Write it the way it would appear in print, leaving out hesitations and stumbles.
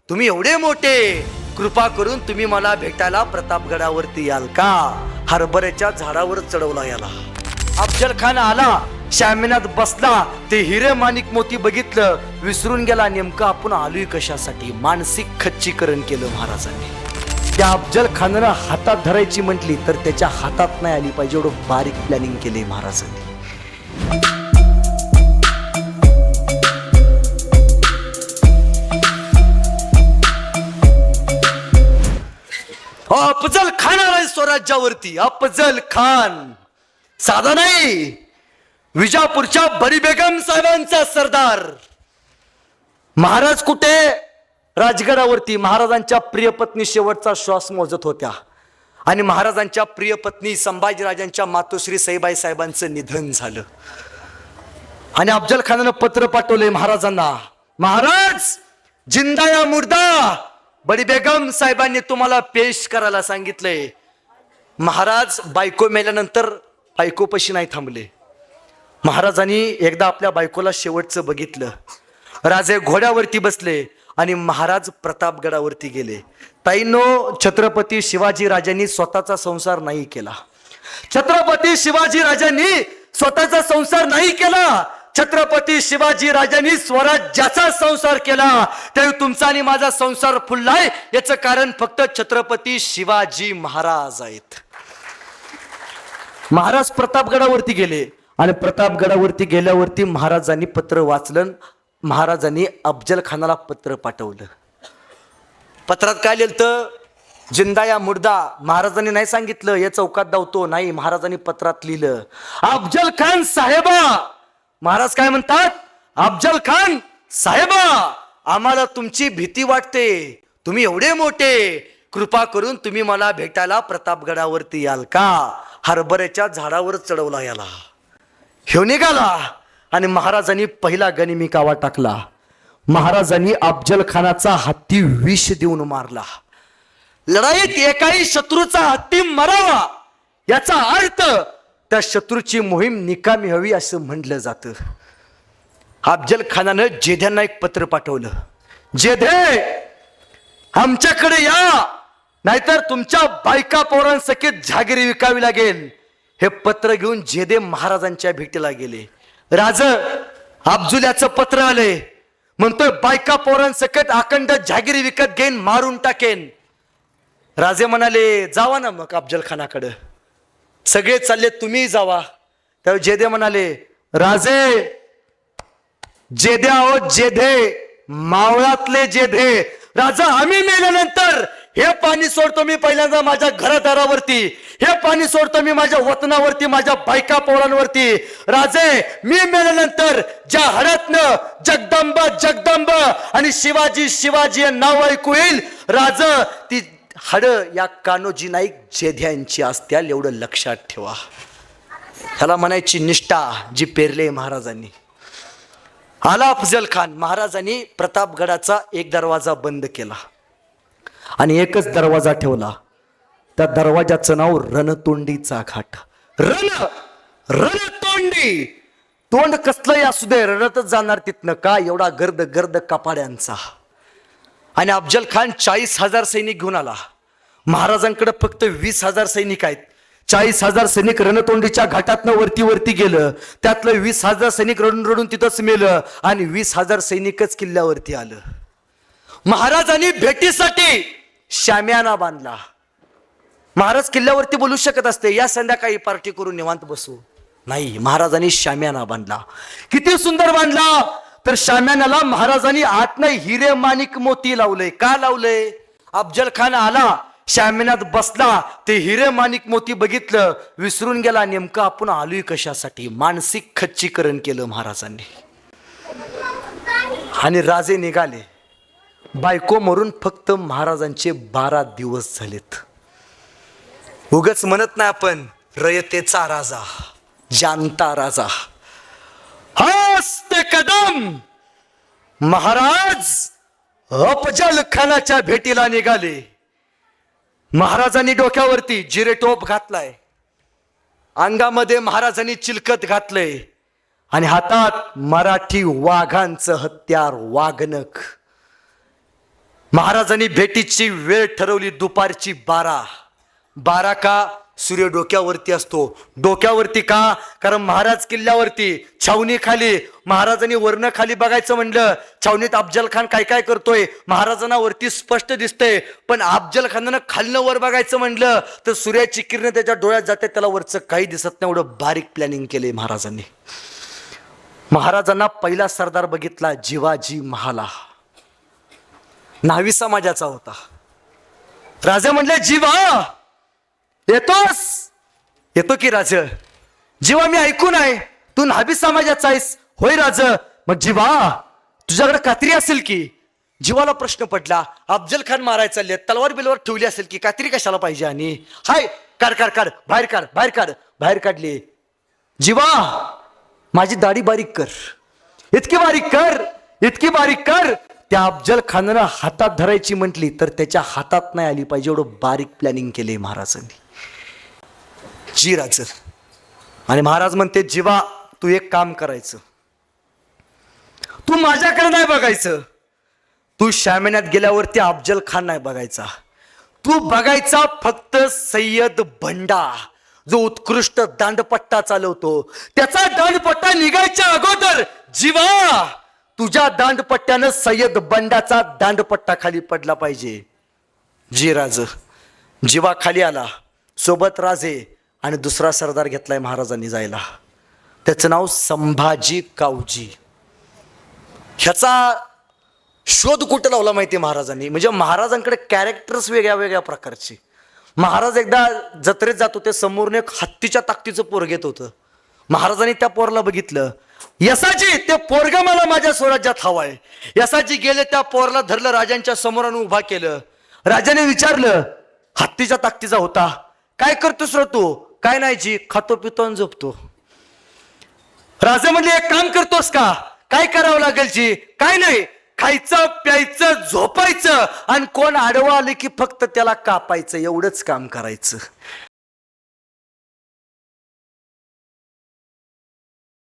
तुम्ही एवढे मोठे, कृपा करून तुम्ही मला भेटायला प्रतापगडावरती याल का? हरभऱ्याच्या झाडावर चढवला याला. अफजल खान आला, शामियानात बसला, ते हिरे माणिक मोती बघितलं, विसरून गेला नेमकं आपण आलोय कशासाठी. मानसिक खच्चीकरण केलं महाराजांनी. त्या अफजल खानानं हातात धरायची म्हटली तर त्याच्या हातात नाही आली पाहिजे, एवढं बारीक प्लॅनिंग केले महाराजांनी. अफजल खान आलाय स्वराज्यावरती. अफजल खान साधा नाही, विजापूरच्या बडी बेगम साहेबांचा सरदार. महाराज कुठे? राजगडावरती. महाराजांच्या प्रिय पत्नी शेवटचा श्वास मोजत होत्या आणि महाराजांच्या प्रिय पत्नी संभाजीराजांच्या मातोश्री सईबाई साहेबांचं निधन झालं. आणि अफजल खानानं पत्र पाठवले महाराजांना, महाराज जिंदा या मुर्दा, बडी बेगम साहेबांनी तुम्हाला पेश करायला सांगितलंय. महाराज बायको मेल्यानंतर बायकोपाशी नाही थांबले. महाराजांनी एकदा आपल्या बायकोला शेवटचं बघितलं. राजे घोड्यावरती बसले आणि महाराज प्रतापगडावरती गेले. ताईंनो, छत्रपती शिवाजी राजांनी स्वतःचा संसार नाही केला. छत्रपती शिवाजी राजांनी स्वतःचा संसार नाही केला. छत्रपती शिवाजी राजांनी स्वराज्याचा संसार केला. त्यावेळी तुमचा आणि माझा संसार फुललाय याचं कारण फक्त छत्रपती शिवाजी महाराज आहेत. महाराज प्रतापगडावरती गेले आणि प्रतापगडावरती गेल्यावरती महाराजांनी पत्र वाचलं. महाराजांनी अफजल खानाला पत्र पाठवलं. पत्रात काय लिहिलं? जिंदा या मुर्दा. महाराजांनी नाही सांगितलं या चौकात धावतो, नाही, महाराजांनी पत्रात लिहिलं अफजल खान साहेबा. महाराज काय म्हणतात? अफजल खान साहेबा, आम्हाला तुमची भीती वाटते. तुम्ही एवढे मोठे, कृपा करून तुम्ही मला भेटायला प्रतापगडावरती याल का? हरभऱ्याच्या झाडावर चढवला याला. ह्यो निघाला आणि महाराजांनी पहिला गनिमी कावा टाकला. महाराजांनी अफजल खानाचा हत्ती विष देऊन मारला. लढाईत एकाही शत्रूचा हत्ती मरावा याचा अर्थ त्या शत्रूची मोहीम निकामी हवी असं म्हटलं जातं. अफजल खानानं जेध्यांना एक पत्र पाठवलं. जेधे, आमच्याकडे या, नाहीतर तुमच्या बायका पोरांसकट जहागिरी विकावी लागेल. हे पत्र घेऊन जेधे महाराजांच्या भेटीला गेले. राज, अफजुल्याचं पत्र आले, म्हणतोय बायका पोरांसकट अखंड जहागिरी विकत घेईन, मारून टाकेन. राजे म्हणाले, जावा ना मग अफजल खानाकडे. सगळे चालले, तुम्ही जावा. त्यावेळी जेधे म्हणाले, राजे, जेधे आहो जेधे, मावळातले जेधे. राजा, आम्ही मेल्यानंतर हे पाणी सोडतो मी पहिल्यांदा माझ्या घरादारावरती, हे पाणी सोडतो मी माझ्या वतनावरती, माझ्या बायका पोरांवरती. राजे, मी मेल्यानंतर ज्या हडतनं जगदंबा जगदंबा आणि शिवाजी शिवाजी हे नाव ऐकू येईल, राज, ती हड या कान्होजी नाईक जेध्यांची असत्याल, एवढं लक्षात ठेवा. ह्याला म्हणायची निष्ठा जी पेरले महाराजांनी. आला अफजल खान. महाराजांनी प्रतापगडाचा एक दरवाजा बंद केला आणि एकच दरवाजा ठेवला. त्या दरवाजाचं नाव रणतोंडीचा घाट. रणतोंडी. तोंड कसलंही असू दे, रणतच जाणार तिथनं. का? एवढा गर्द गर्द कपाड्यांचा. आणि अफजल खान 40,000 सैनिक घेऊन आला. महाराजांकडे फक्त 20,000 सैनिक आहेत. 40,000 सैनिक रणतोंडीच्या घाटातनं वरती वरती गेलं. त्यातलं 20,000 सैनिक रडून रडून तिथंच मेलं आणि 20,000 सैनिकच किल्ल्यावरती आलं. महाराजांनी भेटीसाठी शामियाना बांधला. महाराज किल्ल्यावरती बोलू शकत असते, या संध्याकाळी पार्टी करून निवांत बसू, नाही, महाराजांनी शामियाना बांधला. किती सुंदर बांधला तर शामियानाला महाराजांनी आतनं हिरे माणिक मोती लावले. का लावले? अफजल खान आला, शामियानात बसला, ते हिरे माणिक मोती बघितलं, विसरून गेला नेमकं आपण आलोय कशासाठी. मानसिक खच्चीकरण केलं महाराजांनी. आणि राजे निघाले. बायको मरून फक्त महाराजांचे 12 दिवस झालेत. उगच म्हणत नाही आपण रयतेचा राजा, जानता राजा. हस्ते कदम महाराज अफजल खानाच्या भेटीला निघाले. महाराजांनी डोक्यावरती जिरे टोप घातलाय, अंगामध्ये महाराजांनी चिलकत घातलंय आणि हातात मराठी वाघांचं हत्यार वाघनख. महाराजांनी भेटीची वेळ ठरवली दुपारची 12 का? सूर्य डोक्यावरती असतो. डोक्यावरती का? कारण महाराज किल्ल्यावरती छावणी खाली, महाराजांनी वरनं खाली बघायचं म्हणलं, छावणीत अफजल खान काय काय करतोय महाराजांना वरती स्पष्ट दिसतंय, पण अफजल खानानं खालनं वर बघायचं म्हणलं तर सूर्याची किरण त्याच्या डोळ्यात जाते, त्याला वरचं काही दिसत नाही. एवढं बारीक प्लॅनिंग केलंय महाराजांनी. महाराजांना पहिला सरदार बघितला जिवाजी महाला, न्हावी समाजाचा होता. राजा म्हणले, जीवा येतोस? येतो की राज. जीवा मी ऐकून आहे तू न्हावी समाजाचा आहेस. होय राज. मग जीवा तुझ्याकडे कात्री असेल की? जीवाला प्रश्न पडला, अफजल खान मारायला चालले, तलवार बिलवार ठेवली असेल की, कात्री कशाला पाहिजे? आणि हाय काढ काढ काढ, बाहेर काढ बाहेर काढ. बाहेर काढली. जीवा माझी दाढी बारीक कर, इतकी बारीक कर, इतकी बारीक कर. त्या अफजल खानानं हातात धरायची म्हटली तर त्याच्या हातात नाही आली पाहिजे, एवढं बारीक प्लॅनिंग केले महाराजांनी. जी राज. आणि महाराज म्हणते, जीवा तू एक काम करायचं, तू माझ्याकडे नाही बघायचं, तू शामियानात गेल्यावरती अफजल खान नाही बघायचा, तू बघायचा फक्त सय्यद बंडा जो उत्कृष्ट दांडपट्टा चालवतो. त्याचा दांडपट्टा निघायच्या अगोदर जीवा तुझ्या दांडपट्ट्यानं सय्यद बंडाचा दांडपट्टा खाली पडला पाहिजे. जी राज. जीवा खाली आला, सोबत राजे आणि दुसरा सरदार घेतलाय महाराजांनी जायला, त्याचं नाव संभाजी कावजी. ह्याचा शोध कुठं लावला माहिती महाराजांनी? म्हणजे महाराजांकडे कॅरेक्टर्स वेगळ्या वेगळ्या प्रकारचे. महाराज एकदा जत्रेत जात होते, समोरून एक हत्तीच्या ताकदीचं पोरग येत होतं. महाराजांनी त्या पोरला बघितलं, यसाजी ते पोरग मला माझ्या स्वराज्यात हवाय. यसाजी गेले, त्या पोरला धरलं, राजांच्या समोर उभा केलं. राजाने विचारलं, हत्तीच्या ताकदीचा होता, काय करतोस रे तू? काय नाही जी, खातो पितो आणि झोपतो. राजा म्हणले, एक काम करतोस का? काय करावं लागेल जी? काय नाही, खायचं प्यायचं झोपायचं आणि कोण आडवं आले की फक्त त्याला कापायचं, एवढंच काम करायचं.